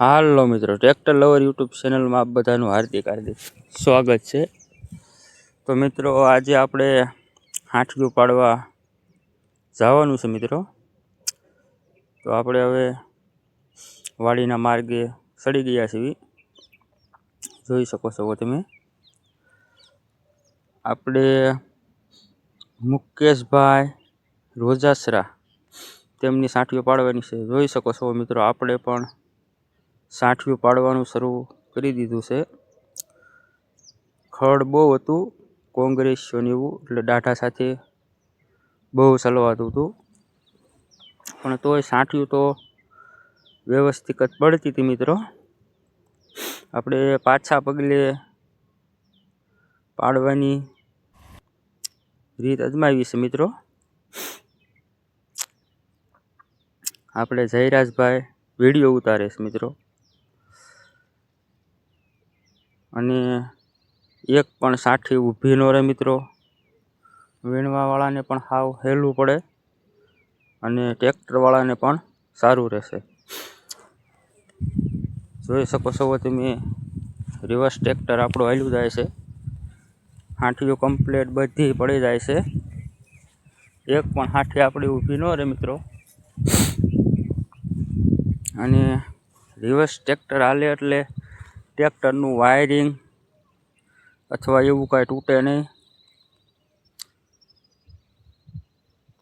હાલો મિત્રો, tractor lover YouTube ચેનલમાં આપ બધાનું હાર્દિક સ્વાગત છે। તો મિત્રો, આજે આપણે હાંઠિયું પાડવા જવાનું છે મિત્રો। તો આપણે હવે વાડીના માર્ગે ચડી ગયા છીએ, જોઈ શકો છો તમે। આપણે મુકેશભાઈ રોજાસરા તેમની સાંઠિયું પાડવાની છે, જોઈ શકો છો મિત્રો। આપણે પણ સાંઠિયું પાડવાનું શરૂ કરી દીધું છે। ખડ બહુ હતું, કોંગ્રેસનું એવું, એટલે દાઢા સાથે બહુ ચલવાતું હતું, પણ તોય સાંઠિયું તો વ્યવસ્થિત પડતી હતી મિત્રો। આપણે પાછા પગલે પાડવાની રીત અજમાવી છે મિત્રો। આપણે જયરાજભાઈ વિડીયો ઉતારે છે મિત્રો, અને એક પણ સાંઠી ઊભી ન રહે મિત્રો। વીણવાવાળાને પણ હાવ હેલું પડે, અને ટ્રેક્ટરવાળાને પણ સારું રહેશે। જોઈ શકો છો તમે, રિવર્સ ટ્રેક્ટર આપણું હાલ્યું જાય છે। હાંઠીઓ કમ્પ્લીટ બધી પડી જાય છે, એક પણ હાંઠી આપણી ઊભી ન રહે મિત્રો। અને રિવર્સ ટ્રેક્ટર હાલે એટલે ટ્રેક્ટરનું વાયરિંગ અથવા એવું કાંઈ તૂટે નહીં।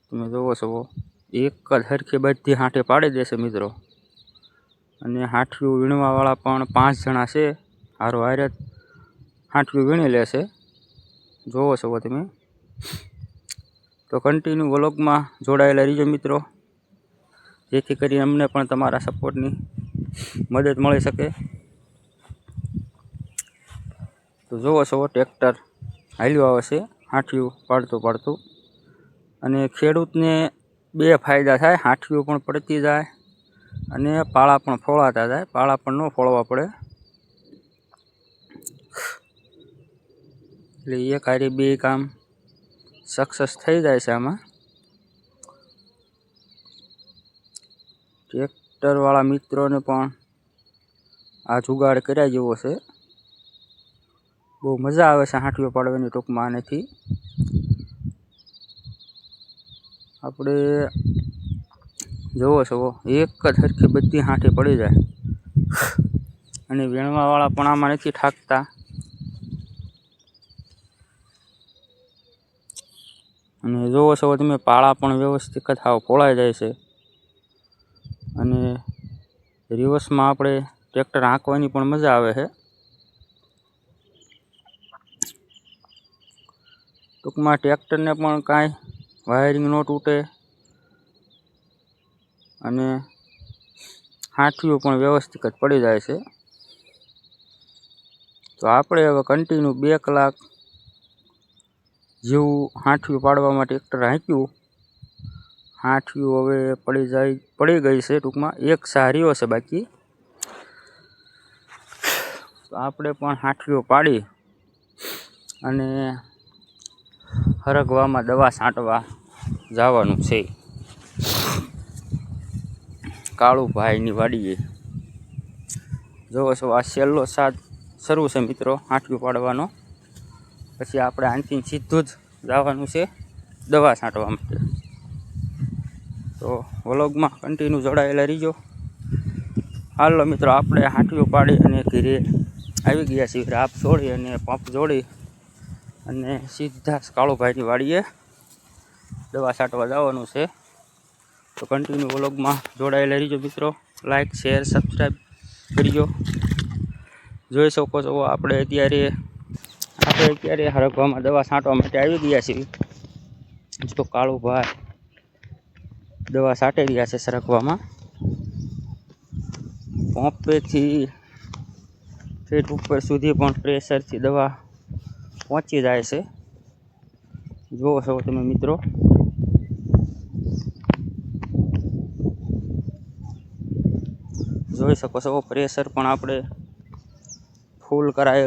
તમે જોવો છો, એક જ સરખી બધી હાંઠી પાડી દેશે મિત્રો। અને હાંઠિયું વીણવાવાળા પણ 5 જણા છે, હારો હારે હાંઠિયું વીણી લેશે, જોવો છો તમે। તો કન્ટિન્યુ વ્લોગમાં જોડાયેલા રહીજો મિત્રો, જેથી કરી અમને પણ તમારા સપોર્ટની મદદ મળી શકે। તો જોવો છો, ટ્રેક્ટર હાલ્યું આવે છે હાંઠિયું પાડતું। અને ખેડૂતને 2 ફાયદા થાય, હાંઠિયું પણ પડતી જાય અને પાળા પણ ફોળાતા જાય। પાળા પણ ન ફોળવા પડે, એટલે એક હારે 2 કામ સક્સેસ થઈ જાય છે આમાં। ટ્રેક્ટરવાળા મિત્રોને પણ આ જુગાડ કર્યા જેવો છે, બહુ મજા આવે છે હાંઠિયું પાડવાની ટૂંકમાં આનેથી। આપણે જોવો છો, એક જ સરખી બધી હાંઠી પડી જાય, અને વીણવાવાળા પણ આમાં નથી ઠાકતા। અને જોવો છો તમે, પાળા પણ વ્યવસ્થિત થાવ ફોળાઈ જાય છે। અને રિવર્સમાં આપણે ટ્રેક્ટર હાંકવાની પણ મજા આવે છે। ટૂંકમાં ટ્રેક્ટરને પણ કાંઈ વાયરિંગ ન તૂટે, અને હાંઠિયું પણ વ્યવસ્થિત પડી જાય છે। તો આપણે હવે કન્ટિન્યુ 2 કલાક જેવું હાંઠિયું પાડવામાં ટ્રેક્ટર હાંક્યું। હાંઠિયું હવે પડી ગઈ છે, ટૂંકમાં એક સારીઓ છે બાકી। તો આપણે પણ હાંઠિયું પાડી અને હરગવામાં દવા છાંટવા જવાનું છે કાળુભાઈની વાડીએ। જોવો છો, આ છેલ્લો સાદ શરૂ છે મિત્રો હાંઠિયું પાડવાનો, પછી આપણે આનથી સીધું જ જવાનું છે દવા છાંટવા માટે। તો વ્લોગમાં કન્ટિન્યુ જોડાયેલા રહીજો। હાલો મિત્રો, આપણે હાંઠિયું પાડી અને ઘરે આવી ગયા છીએ। રાપ જોડી અને પંપ જોડી અને સીધા કાળુભાઈની વાડીએ દવા છાંટવા જવાનું છે। તો કન્ટિન્યુ વ્લોગમાં જોડાયેલા રહીજો મિત્રો, લાઇક શેર સબસ્ક્રાઈબ કરજો। જોઈ શકો છો, આપણે અત્યારે હરગવામાં દવા છાંટવા માટે આવી ગયા છીએ। તો કાળુભાઈ દવા છાંટી રહ્યા છે સરગવામાં, પંપેથી ઠેઠ ઉપર સુધી પણ પ્રેશરથી દવા પહોંચી જાય છે, જોવો છો તમે મિત્રો। જોઈ શકો છો, પ્રેશર પણ આપણે ફૂલ કરાયેલું।